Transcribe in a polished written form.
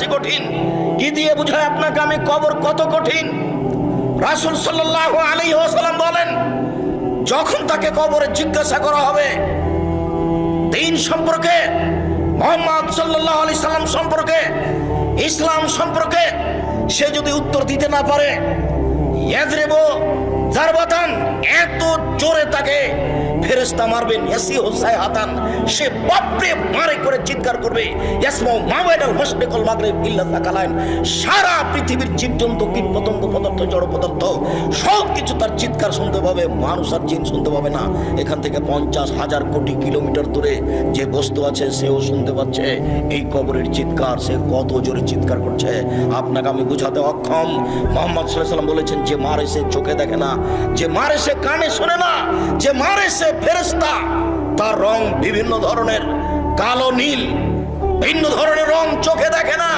বেশি কঠিন। কি দিয়ে বুঝায় আপনাকে আমি কবর কত কঠিন? রাসূল সাল্লাল্লাহু আলাইহি ওয়াসাল্লাম বলেন, যখন তাকে কবরে জিজ্ঞাসা করা হবে দ্বীন সম্পর্কে, মুহাম্মদ সাল্লাল্লাহু আলাইহি সাল্লাম সম্পর্কে, ইসলাম সম্পর্কে, সে যদি উত্তর দিতে না পারে, ইয়াদরিবু জারবাতান, এত জোরে তাকে ফেরেশতা মারবেন, ইয়াসিহু সাইহাতান, সে বাপরে মারে করে চিৎকার করবে, ইয়াসমাউ মাওয়াইদাল মাশরিকুল মাগরিব ইল্লা সাকালাইন, সারা পৃথিবীর জীবজন্তু, কীটপতঙ্গ, পদার্থ, জড় পদার্থ সব কিছু তার চিৎকার শুনতে পাবে, মানুষ আর জিন শুনতে পাবে না। এখান থেকে 50,000 কোটি কিলোমিটার দূরে যে বস্তু আছে সেও শুনতে পাচ্ছে এই কবরের চিৎকার। সে কত জোরে চিৎকার করছে আপনাকে আমি বুঝাতে অক্ষম। মুহাম্মদ সাল্লাল্লাহু আলাইহি ওয়াসাল্লাম বলেছেন, যে মারে সে চোখে দেখে না, যে মারে সে কানে শোনে না, যে মারে সে ফেরেশতা, তার রং বিভিন্ন ধরনের, কালো নীল, ভিন্ন ধরনের রং, চোখে দেখে না।